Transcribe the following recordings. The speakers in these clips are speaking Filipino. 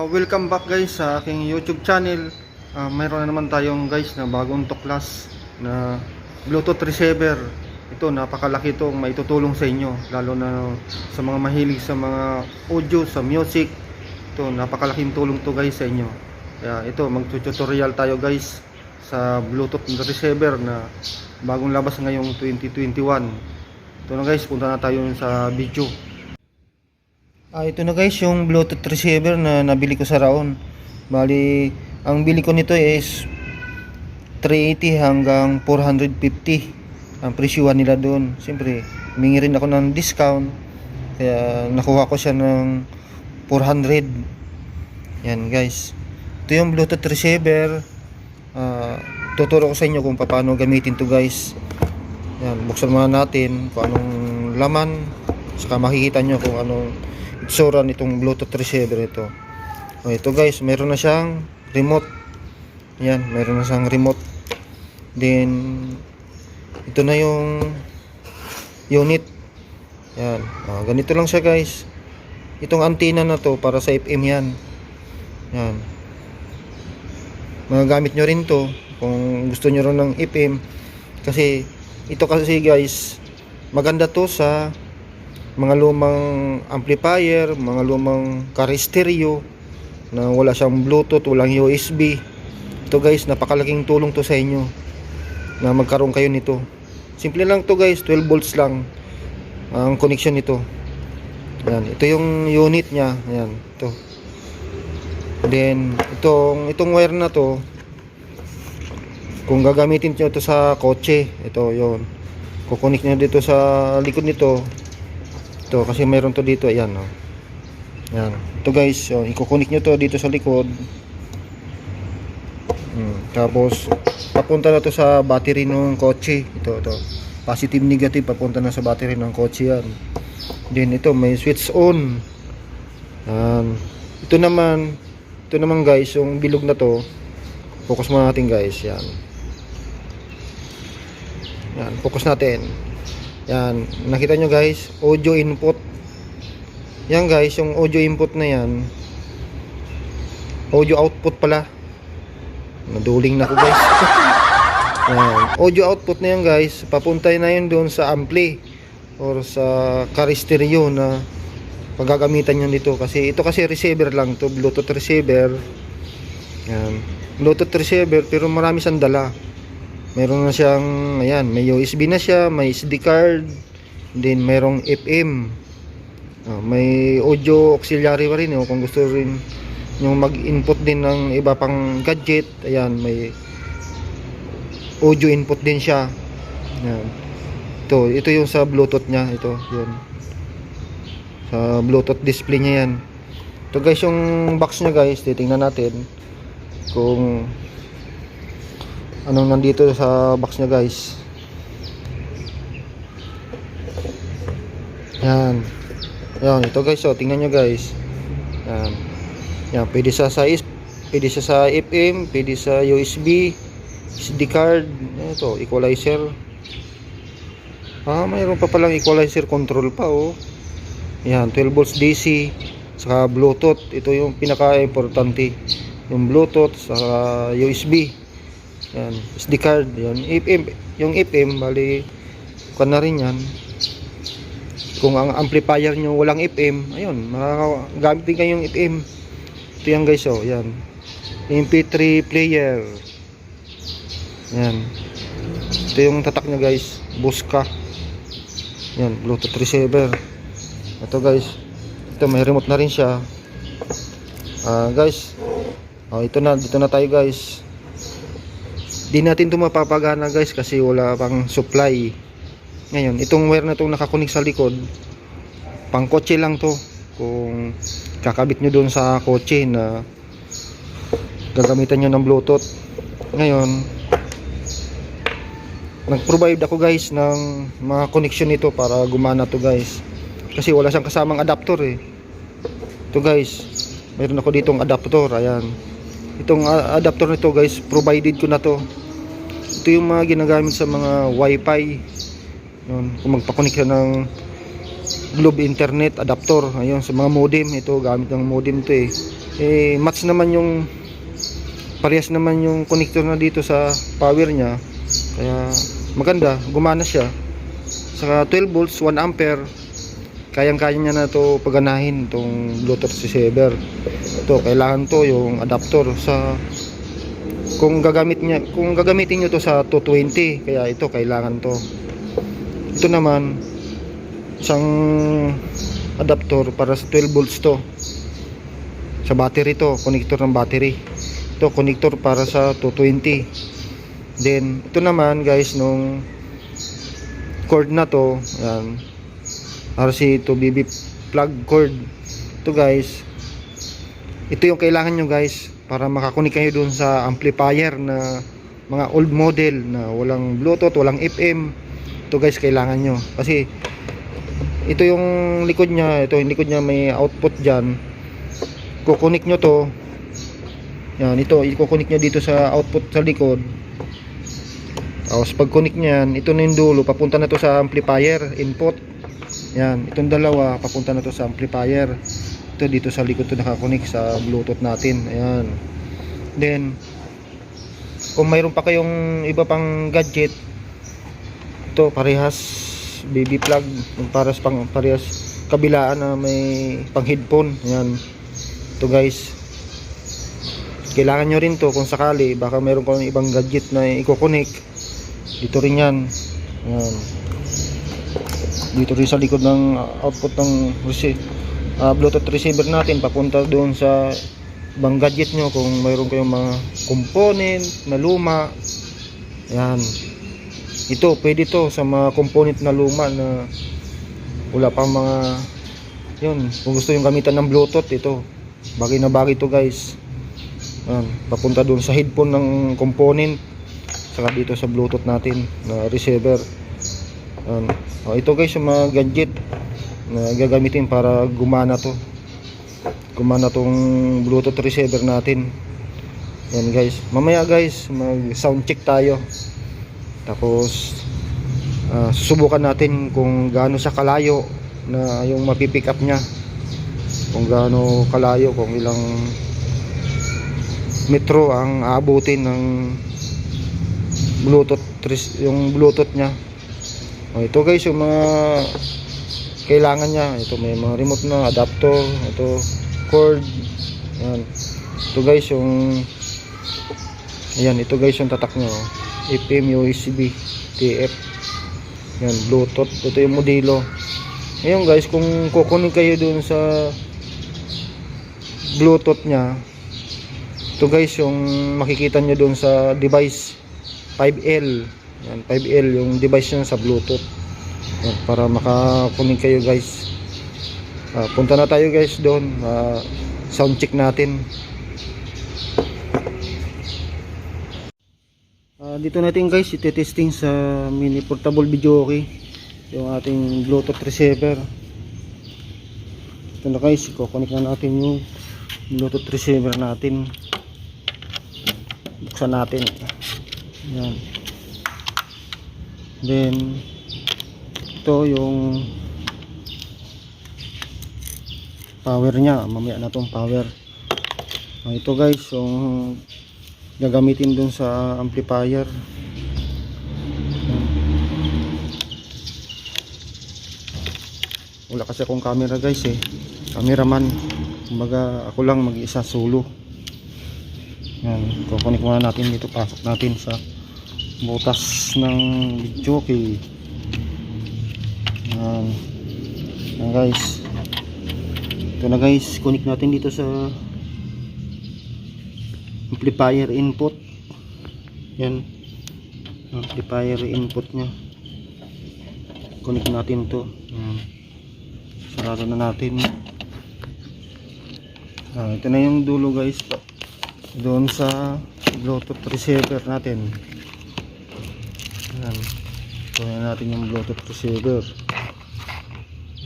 Welcome back guys sa aking YouTube channel. Mayroon na naman tayong guys na bagong tuklas na Bluetooth receiver. Ito napakalaki itong maitutulong sa inyo, lalo na sa mga mahilig sa mga audio, sa music. Ito napakalaking tulong to guys sa inyo. Kaya ito mag-tutorial tayo guys sa Bluetooth receiver na bagong labas ngayong 2021. Ito na guys, punta na tayo sa video. Ito na guys yung Bluetooth receiver na nabili ko sa Raon. Bali, ang bili ko nito is 380 hanggang 450 ang presyuhan nila doon. Siyempre, humingi rin ako ng discount, kaya nakuha ko siya ng 400. Yan guys, ito yung Bluetooth receiver. Tuturo ko sa inyo kung paano gamitin to guys. Yan, buksan muna natin kung anong laman, saka makikita nyo kung anong itsura nitong Bluetooth receiver ito. Ito guys, meron na siyang remote. Yan, meron na siyang remote. Then ito na yung unit. Yan, ganito lang siya guys. Itong antenna na to para sa FM yan. Yan, magagamit nyo rin to kung gusto nyo rin ng FM, kasi ito kasi guys, maganda to sa mga lumang amplifier, mga lumang car stereo na wala siyang Bluetooth, walang USB. Ito guys, napakalaking tulong to sa inyo na magkaroon kayo nito. Simple lang to guys, 12 volts lang ang connection nito. Ayan, ito yung unit niya. Ayan, ito. Then itong wire na to, kung gagamitin nyo ito sa kotse, ito yon, kukunik nyo dito sa likod nito. Ito kasi meron to dito, ayan, no. Yan. Ito guys, so, ikukunik nyo to dito sa likod. Tapos papunta na to sa battery ng kotse. Ito. Positive negative papunta na sa battery ng kotse yan. Then ito may switch on. Ito naman guys, yung bilog na to. Focus muna natin guys, yan. Yan, focus natin. Yan, nakita nyo guys, audio input. Yan guys, yung audio input na yan, audio output pala. Naduling na ako guys. Yan, audio output na yan guys, papuntay na yun doon sa ampli or sa car stereo na paggagamitan nyo dito. Kasi ito kasi receiver lang to, Bluetooth receiver. Yan, Bluetooth receiver pero marami siyang dala. Meron na siyang, ayan, may USB na siya, may SD card, then merong FM, may audio auxiliary pa rin, kung gusto rin yung mag-input din ng iba pang gadget. Ayan, may audio input din siya. Ayan. Ito yung sa Bluetooth nya, ito, yun. Sa Bluetooth display nya yan. Ito guys yung box nya guys, titingnan natin kung anong nandito sa box nya guys. Yan, ito guys, so tingnan nyo guys. Yan, pwede siya sa FM, pwede sa USB, SD card. Ito, equalizer. Mayroon pa palang equalizer control pa, oh. Yan, 12 volts DC, saka Bluetooth. Ito yung pinaka-importante, yung Bluetooth saka USB. Yan, SD card, yan. Yung FM, bali kan na rin yan. Kung ang amplifier nyo walang FM, ayun, makagamit din kayong FM. Ito yan guys, oh, yan. MP3 player. Yan. Ito yung tatak nya guys, Buska. Yan, Bluetooth receiver. Ito guys, ito may remote na rin siya. Guys, dito na tayo guys. Di natin ito mapapagana guys kasi wala pang supply. Ngayon, itong wire na itong nakakunik sa likod, pang kotse lang to. Kung kakabit nyo doon sa kotse na gagamitan nyo ng Bluetooth. Ngayon, nag-provide ako guys ng mga connection nito para gumana to guys. Kasi wala siyang kasamang adapter eh. Ito guys, mayroon ako ditong adapter. Ayan, itong adapter nito guys, provided ko na to. Ito yung mga ginagamit sa mga wifi. Yun, kung magpakunik ka ng Globe Internet adapter. Ayun, sa mga modem, ito gamit ng modem to match naman yung parehas naman yung connector na dito sa power niya, kaya maganda, gumana siya. Saka 12 volts 1 ampere, kayang-kaya niya na to paganahin itong Bluetooth receiver. Ito, kailangan to yung adapter sa kung gagamitin nyo to sa 220, kaya ito kailangan to. Ito naman isang adapter para sa 12 volts to, sa battery to, connector ng battery. Ito connector para sa 220. Then ito naman guys, nung cord na to, yan, RC to BB plug cord. Ito guys, ito yung kailangan nyo guys para makakunik kayo dun sa amplifier na mga old model na walang Bluetooth, walang FM. Ito guys, kailangan nyo kasi ito yung likod niya, ito yung likod niya, may output dyan. Kukunik nyo to, yan, ito ikukunik nyo dito sa output sa likod. Tapos pag kunik nyan, ito na yung dulo, papunta na to sa amplifier input. Yan, itong dalawa papunta na to sa amplifier. Ito dito sa likod to nakakunik sa Bluetooth natin. Ayan. Then kung mayroon pa kayong iba pang gadget, ito parehas BB plug, parehas kabilaan na may pang headphone. Ayan. Ito guys, kailangan nyo rin to kung sakali baka mayroon kang ibang gadget na i-connect. Dito rin yan. Ayan. Dito rin sa likod ng output ng Bluetooth receiver natin, papunta doon sa ibang gadget nyo kung mayroon kayong mga component na luma. Ayan. Ito, pwede to sa mga component na luma na wala pang mga, yun, kung gusto yung gamitan ng Bluetooth, ito bagay na bagay to guys. Ayan, papunta doon sa headphone ng component, saka dito sa Bluetooth natin na receiver. Ayan. Ito guys yung mga gadget na gagamitin para gumana tong Bluetooth receiver natin. Yan guys, mamaya guys mag sound check tayo, tapos susubukan natin kung gaano sa kalayo na yung mapipick up nya, kung gaano kalayo, kung ilang metro ang aabutin ng yung Bluetooth nya. Ito guys yung mga kailangan niya. Ito may mga remote na adapter, ito cord. Yan. Ito guys yung, ayan, ito guys yung tatak niya, FM, USB, TF. Yan, Bluetooth. Ito yung modelo. Ngayon guys, kung kukunin kayo dun sa Bluetooth niya, ito guys yung makikita nyo dun sa device 5L. Yan, 5L yung device niya sa Bluetooth. Yan, para makakunin kayo guys. Punta na tayo guys doon, sound check natin. Dito natin guys iti-testing sa mini portable video okay yung ating Bluetooth receiver. Ito na guys, i-connect na natin yung Bluetooth receiver natin. Buksan natin. Yan. Then ito yung power nya, mamaya na tong power. Ito guys yung gagamitin dun sa amplifier. Wala kasi akong camera guys cameraman, kumbaga ako lang mag-isa solo. Yan, kukunik muna natin dito, pasok natin sa butas ng video key. Yan guys, ito na guys, connect natin dito sa amplifier input. Yan, amplifier input nya, connect natin to. Sarado na natin. Ito na yung dulo guys, doon sa Bluetooth receiver natin. Yan, ito na natin yung Bluetooth receiver.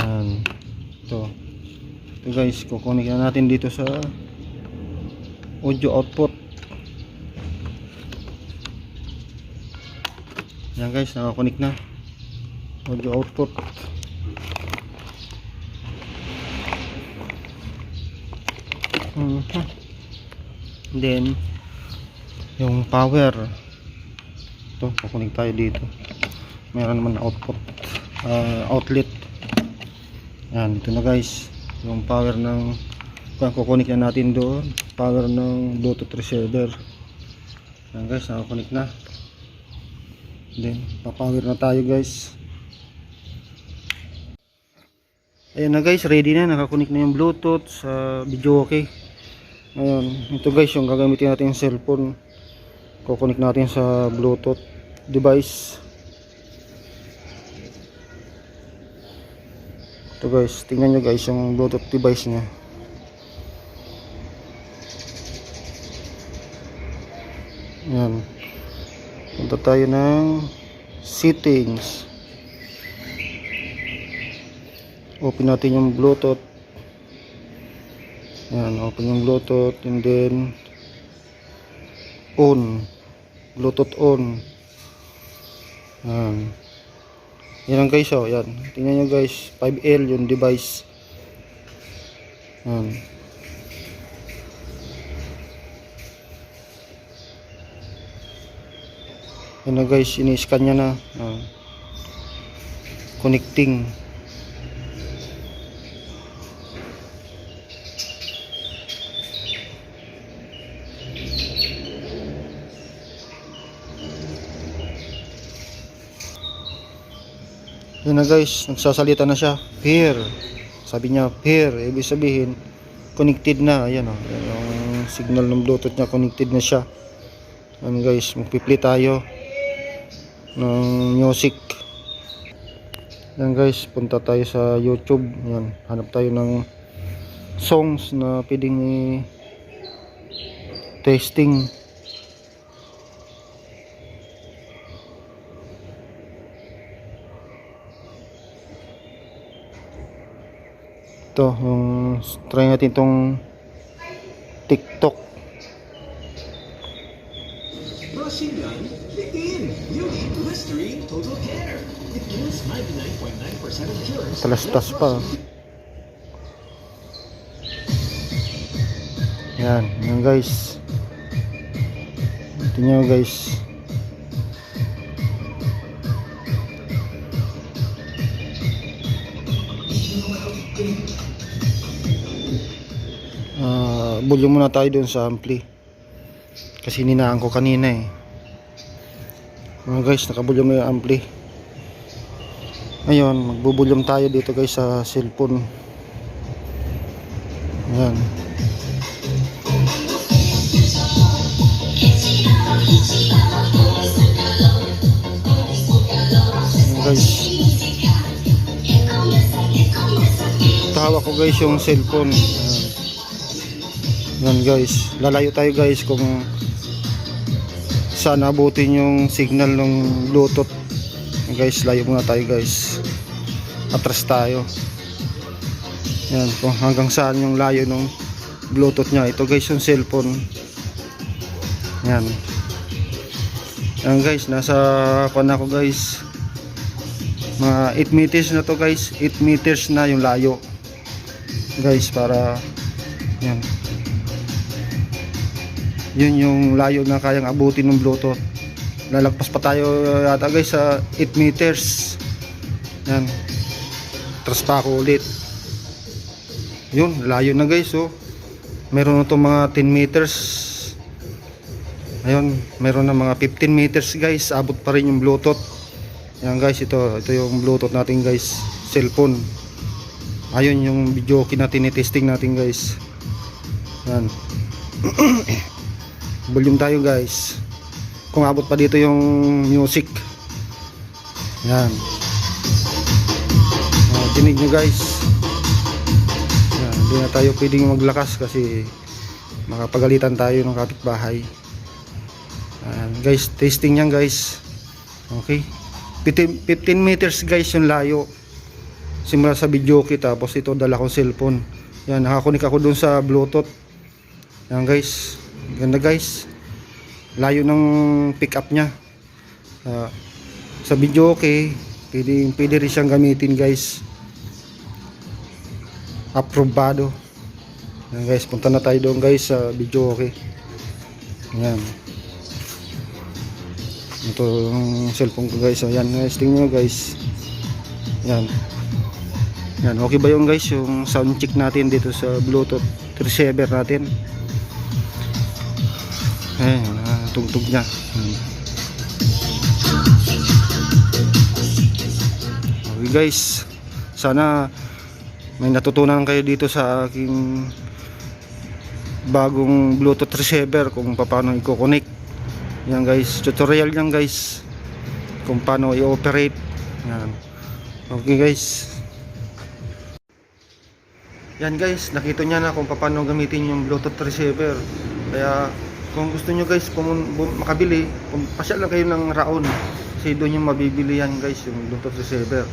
Yan, ito guys, kukunik na natin dito sa audio output. Yan guys, nakakunik na audio output. Mhm. Then yung power, ito kukunik tayo dito, meron naman na outlet. Yan, ito na guys yung power ng kukunik na natin doon, power ng Bluetooth receiver. Yan guys, nakakunik na. Then papower na tayo guys. Ayan na guys, ready na, nakakunik na yung Bluetooth sa video. Okay, ayan, ito guys yung gagamitin natin yung cellphone, kukunik natin sa Bluetooth device. Ito guys, tingnan nyo guys yung Bluetooth device nya. Yan, punta tayo ng settings, open natin yung Bluetooth. Yan, open yung Bluetooth and then on, Bluetooth on. Yan, yan guys, oh, yan, tingnan nyo guys, 5L yung device. Yan, yan na guys, ini-scan nya na. Connecting. Yan na guys, nagsasalita na siya, pair. Sabi niya pair, ibig sabihin connected na. Ayan o, yung signal ng Bluetooth niya, connected na siya. Yan guys, magpi-play tayo ng music. Yan guys, punta tayo sa YouTube. Yan, hanap tayo ng songs na pwedeng testing. Ito, yung try natin itong TikTok. Brushing done? Begin! Unique Listerine Total Care. It kills 99.9% of germs. Talastas pa. Yan, yan guys. Tingnan nyo guys. Volume muna tayo dun sa ampli kasi ninaan ko kanina eh. Guys, nakabulyom na yung ampli. Ngayon, magbubulyom tayo dito guys sa cellphone. Ayan. Ayan guys. Tawa ko guys yung cellphone. Yan guys, lalayo tayo guys kung saan abutin yung signal ng Bluetooth. Guys, layo muna tayo guys, atras tayo. Yan, kung hanggang saan yung layo ng Bluetooth nya. Ito guys yung cellphone. Yan, yan guys, nasa kuan ako guys, mga 8 meters na to guys. 8 meters na yung layo guys, para yan, yun yung layo na kayang abutin ng Bluetooth. Lalagpas pa tayo yata guys sa 8 meters. Yan, tras pa ako ulit. Yun, layo na guys. Oh, meron na itong mga 10 meters. Ayun, meron na mga 15 meters guys, abot pa rin yung Bluetooth. Yan guys, ito yung Bluetooth natin guys, cellphone. Ayun yung video natin, testing natin guys. Yan. Volume tayo guys, kung abot pa dito yung music. Yan, dinig nyo guys. Yan, hindi na tayo pwedeng maglakas kasi makapagalitan tayo ng kapitbahay. Yan guys, testing yan guys. Okay, 15 meters guys yung layo simula sa video kita, tapos ito dala kong cellphone. Yan, nakakunik ako dun sa Bluetooth. Yan guys, ganda guys, layo ng pick up nya. Sa video okay, pwede rin siyang gamitin guys, aprobado. Yan guys, punta na tayo doon guys sa video, okay. Yan. Ito yung cellphone ko guys. Ayan guys, tingnan nyo guys. Yan. Yan, okay ba yung guys yung sound check natin dito sa Bluetooth receiver natin? Ayan, tugtog niya. Okay guys, sana may natutunan kayo dito sa aking bagong Bluetooth receiver kung paano i-connect. Yan guys, tutorial yan guys kung paano i-operate. Yan. Okay guys. Yan guys, nakita niya na kung paano gamitin yung Bluetooth receiver. Kaya kung gusto nyo guys makabili, pasyal lang kayo ng Raon. Kasi doon yung mabibili yan guys, yung Bluetooth receiver.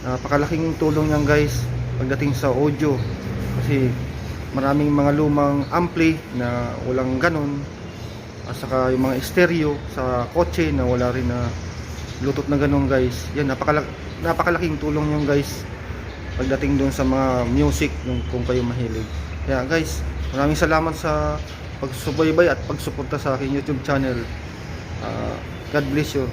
Napakalaking tulong yan guys pagdating sa audio. Kasi maraming mga lumang ampli na walang ganon. At saka yung mga stereo sa kotse na wala rin na Bluetooth na ganon guys. Yan, napakalaking tulong yung guys pagdating doon sa mga music kung kayo mahilig. Kaya guys, maraming salamat sa pagsubaybay at pagsuporta sa aking YouTube channel. God bless you.